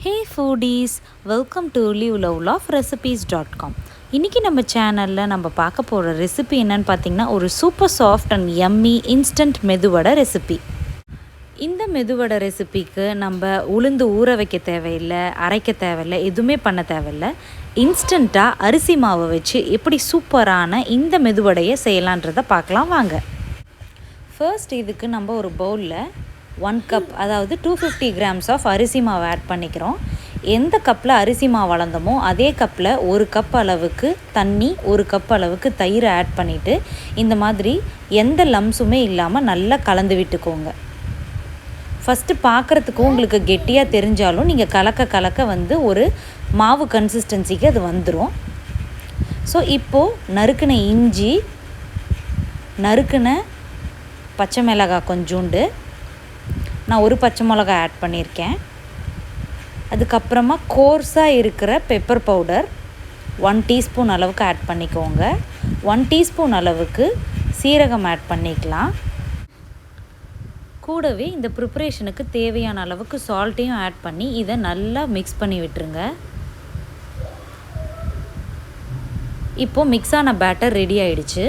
Hey foodies, welcome to liveloveloverecipes.com. இன்றைக்கி நம்ம சேனலில் நம்ம பார்க்க போகிற ரெசிபி என்னன்னு பார்த்தீங்கன்னா ஒரு super soft and yummy instant medu vada recipe. இந்த மெதுவடை ரெசிபிக்கு நம்ம உளுந்து ஊற வைக்க தேவையில்லை, அரைக்க தேவையில்லை, எதுவுமே பண்ண தேவையில்லை. இன்ஸ்டண்ட்டாக அரிசி மாவை வச்சு எப்படி சூப்பரான இந்த மெதுவடையை செய்யலான்றதை பார்க்கலாம் வாங்க. ஃபர்ஸ்ட் இதுக்கு நம்ம ஒரு பவுலில் 1 கப் அதாவது 250 கிராம்ஸ் ஆஃப் அரிசி மாவு ஆட் பண்ணிக்கிறோம். எந்த கப்பில் அரிசி மாவு அளந்தமோ அதே கப்பில் 1 கப் அளவுக்கு தண்ணி, 1 கப் அளவுக்கு தயிர் ஆட் பண்ணிவிட்டு இந்த மாதிரி எந்த லம்ஸுமே இல்லாமல் நல்லா கலந்து விட்டுக்கோங்க. ஃபஸ்ட்டு பார்க்குறதுக்கு உங்களுக்கு கெட்டியாக தெரிஞ்சாலும் நீங்கள் கலக்க ஒரு மாவு கன்சிஸ்டன்சிக்கு அது வந்துடும். ஸோ இப்போது நறுக்கின இஞ்சி, நறுக்கின பச்சை மிளகாய் கொஞ்சோண்டு, நான் ஒரு பச்சை மிளகா ஆட் பண்ணியிருக்கேன். அதுக்கப்புறமா கோர்ஸாக இருக்கிற பெப்பர் பவுடர் 1 டீஸ்பூன் அளவுக்கு ஆட் பண்ணிக்கோங்க. 1 டீஸ்பூன் அளவுக்கு சீரகம் ஆட் பண்ணிக்கலாம். கூடவே இந்த ப்ரிப்பரேஷனுக்கு தேவையான அளவுக்கு சால்ட்டையும் ஆட் பண்ணி இதை நல்லா மிக்ஸ் பண்ணி விட்டுருங்க. இப்போது மிக்ஸ் ஆன பேட்டர் ரெடி ஆகிடுச்சு.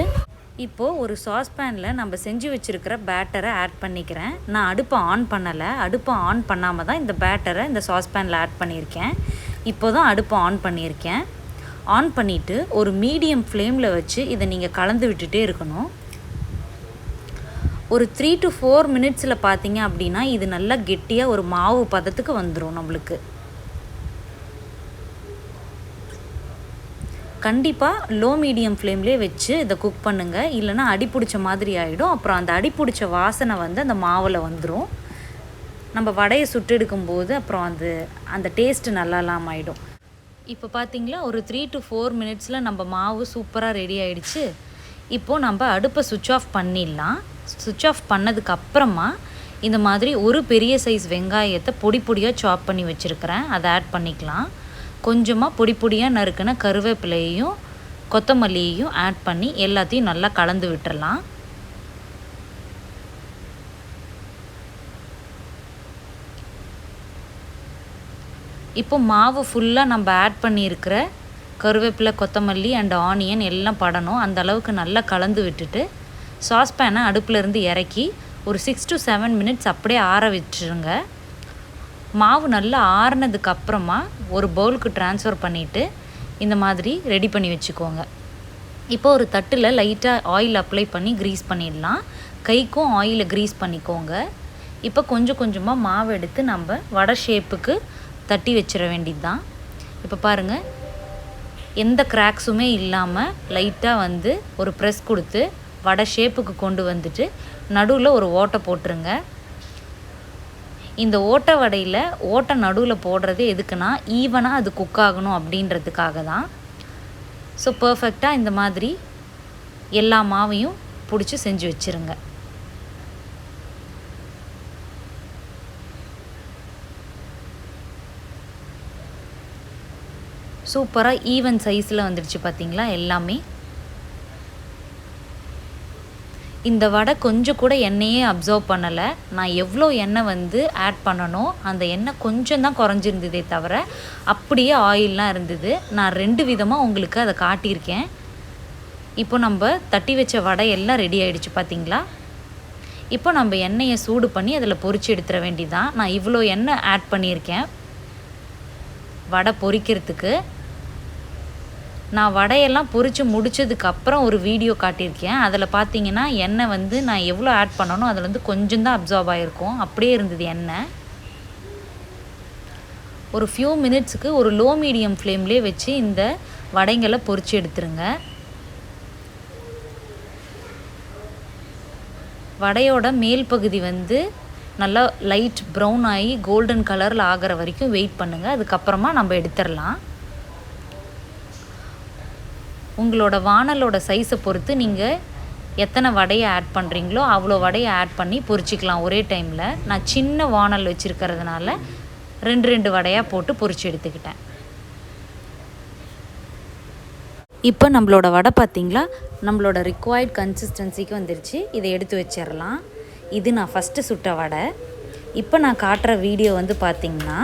இப்போது ஒரு சாஸ்பேனில் நம்ம செஞ்சு வச்சுருக்கிற பேட்டரை ஆட் பண்ணிக்கிறேன். நான் அடுப்பை ஆன் பண்ணலை, அடுப்பை ஆன் பண்ணாமல் தான் இந்த பேட்டரை இந்த சாஸ்பேனில் ஆட் பண்ணியிருக்கேன். இப்போ தான் அடுப்பை ஆன் பண்ணியிருக்கேன். ஆன் பண்ணிவிட்டு ஒரு மீடியம் ஃப்ளேமில் வச்சு இதை நீங்கள் கலந்து விட்டுட்டே இருக்கணும். ஒரு 3 to 4 மினிட்ஸில் பார்த்தீங்க அப்படின்னா இது நல்லா கெட்டியாக ஒரு மாவு பதத்துக்கு வந்துடும். நம்மளுக்கு கண்டிப்பாக லோ மீடியம் ஃப்ளேம்லேயே வச்சு இதை குக் பண்ணுங்கள், இல்லைனா அடிப்பிடிச்ச மாதிரி ஆகிடும். அப்புறம் அந்த அடிப்பிடிச்ச வாசனை அந்த மாவில் வந்துடும். நம்ம வடையை சுட்டு எடுக்கும்போது அப்புறம் அந்த டேஸ்ட்டு நல்லா இல்லாமல் ஆகிடும். இப்போ பார்த்திங்களா ஒரு 3 to 4 மினிட்ஸில் நம்ம மாவு சூப்பராக ரெடி ஆகிடுச்சு. இப்போது நம்ம அடுப்பை சுவிட்ச் ஆஃப் பண்ணிடலாம். சுவிட்ச் ஆஃப் பண்ணதுக்கப்புறமா இந்த மாதிரி ஒரு பெரிய சைஸ் வெங்காயத்தை பொடியாக சாப் பண்ணி வச்சுருக்கிறேன், அதை ஆட் பண்ணிக்கலாம். கொஞ்சமாக பொடியாக நறுக்கின கருவேப்பிலையையும் கொத்தமல்லியையும் ஆட் பண்ணி எல்லாத்தையும் நல்லா கலந்து விட்டுறலாம். இப்போ மாவு ஃபுல்லாக நம்ம ஆட் பண்ணியிருக்கிற கருவேப்பிலை, கொத்தமல்லி அண்ட் ஆனியன் எல்லாம் படணும். அந்த அளவுக்கு நல்லா கலந்து விட்டுட்டு சாஸ்பேனை அடுப்பிலேருந்து இறக்கி ஒரு 6 to 7 மினிட்ஸ் அப்படியே ஆற வச்சுருங்க. மாவு நல்லா ஆறுனதுக்கப்புறமா ஒரு பவுலுக்கு ட்ரான்ஸ்ஃபர் பண்ணிவிட்டு இந்த மாதிரி ரெடி பண்ணி வச்சுக்கோங்க. இப்போ ஒரு தட்டில் லைட்டாக ஆயில் அப்ளை பண்ணி க்ரீஸ் பண்ணிடலாம். கைக்கும் ஆயிலை க்ரீஸ் பண்ணிக்கோங்க. இப்போ கொஞ்சமாக மாவு எடுத்து நம்ம வடை ஷேப்புக்கு தட்டி வச்சிட வேண்டியது தான். இப்போ பாருங்கள், எந்த கிராக்ஸுமே இல்லாமல் லைட்டாக ஒரு ப்ரெஸ் கொடுத்து வடை ஷேப்புக்கு கொண்டு வந்துட்டு நடுவில் ஒரு ஓட்டை போட்டுருங்க. இந்த ஓட்டை வடையில் ஓட்டை நடுவில் போடுறது எதுக்குன்னா ஈவனாக அது குக் ஆகணும் அப்படின்றதுக்காக தான். ஸோ பர்ஃபெக்டாக இந்த மாதிரி எல்லா மாவையும் பிடிச்சி செஞ்சு வச்சுருங்க. சூப்பராக ஈவன் சைஸில் வந்துடுச்சு பார்த்திங்களா எல்லாமே. இந்த வடை கொஞ்சம் கூட எண்ணெயே அப்சர்வ் பண்ணலை. நான் எவ்வளோ எண்ணெய் ஆட் பண்ணணும், அந்த எண்ணெய் கொஞ்சம் தான் குறைஞ்சிருந்ததே தவிர அப்படியே ஆயிலெலாம் இருந்தது. நான் 2 விதமாக உங்களுக்கு அதை காட்டியிருக்கேன். இப்போ நம்ம தட்டி வச்ச வடை எல்லாம் ரெடி ஆகிடுச்சு பார்த்திங்களா. இப்போ நம்ம எண்ணெயை சூடு பண்ணி அதில் பொரிச்சு எடுத்துட வேண்டியதான். நான் இவ்வளோ எண்ணெய் ஆட் பண்ணியிருக்கேன் வடை பொரிக்கிறதுக்கு. நான் வடையெல்லாம் பொரித்து முடித்ததுக்கப்புறம் ஒரு வீடியோ காட்டியிருக்கேன். அதில் பார்த்தீங்கன்னா எண்ணெய் நான் எவ்வளோ ஆட் பண்ணணும் அதில் கொஞ்சம் தான் அப்சார்ப் ஆகிருக்கும், அப்படியே இருந்தது எண்ணெய். ஒரு ஃபியூ மினிட்ஸுக்கு ஒரு லோ மீடியம் ஃப்ளேம்லேயே வச்சு இந்த வடைங்களை பொரித்து எடுத்துருங்க. வடையோட மேல் பகுதி நல்லா லைட் ப்ரௌன் ஆகி கோல்டன் கலரில் ஆகிற வரைக்கும் வெயிட் பண்ணுங்கள். அதுக்கப்புறமா நம்ம எடுத்துடலாம். உங்களோட வானலோட சைஸை பொறுத்து நீங்கள் எத்தனை வடையை ஆட் பண்ணுறீங்களோ அவ்வளோ வடையை ஆட் பண்ணி பொரிச்சிக்கலாம் ஒரே டைமில். நான் சின்ன வானல் வச்சுருக்கிறதுனால 2 வடையாக போட்டு பொரிச்சு எடுத்துக்கிட்டேன். இப்போ நம்மளோட வடை பார்த்திங்களா நம்மளோட ரிக்வயர்ட் கன்சிஸ்டன்சிக்கு வந்துருச்சு. இதை எடுத்து வச்சிடலாம். இது நான் ஃபஸ்ட்டு சுட்ட வடை. இப்போ நான் காட்டுற வீடியோ பார்த்திங்கன்னா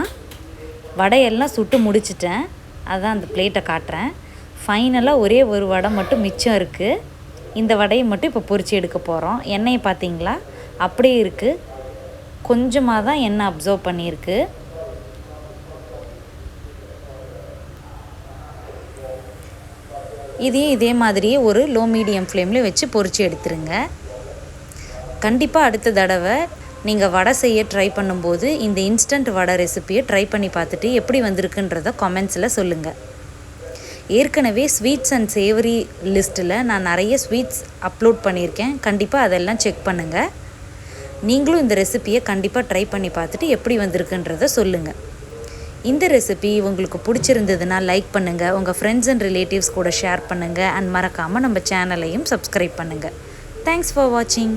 வடையெல்லாம் சுட்டு முடிச்சிட்டேன். அதான் அந்த பிளேட்டை காட்டுறேன். ஃபைனலாக ஒரே ஒரு வடை மட்டும் மிச்சம் இருக்குது. இந்த வடையை மட்டும் இப்போ பொரிச்சு எடுக்க போகிறோம். எண்ணெயை பார்த்தீங்களா அப்படியே இருக்குது. கொஞ்சமாக தான் எண்ணெய் அப்சர்வ் பண்ணியிருக்கு. இதே மாதிரியே ஒரு லோ மீடியம் ஃப்ளேமில் வச்சு பொரிச்சு எடுத்துருங்க. கண்டிப்பாக அடுத்த தடவை நீங்கள் வடை செய்ய ட்ரை பண்ணும்போது இந்த இன்ஸ்டன்ட் வடை ரெசிப்பியை ட்ரை பண்ணி பார்த்துட்டு எப்படி வந்திருக்குன்றத கமெண்ட்ஸில் சொல்லுங்கள். ஏற்கனவே ஸ்வீட்ஸ் அண்ட் சேவரி லிஸ்ட்டில் நான் நிறைய ஸ்வீட்ஸ் அப்லோட் பண்ணியிருக்கேன். கண்டிப்பாக அதெல்லாம் செக் பண்ணுங்கள். நீங்களும் இந்த ரெசிப்பியை கண்டிப்பாக ட்ரை பண்ணி பார்த்துட்டு எப்படி வந்திருக்குன்றத சொல்லுங்கள். இந்த ரெசிபி உங்களுக்கு பிடிச்சிருந்ததுன்னா லைக் பண்ணுங்கள், உங்கள் ஃப்ரெண்ட்ஸ் அண்ட் ரிலேட்டிவ்ஸ் கூட ஷேர் பண்ணுங்கள், அண்ட் மறக்காமல் நம்ம சேனலையும் சப்ஸ்கிரைப் பண்ணுங்கள். தேங்க்ஸ் ஃபார் வாட்சிங்.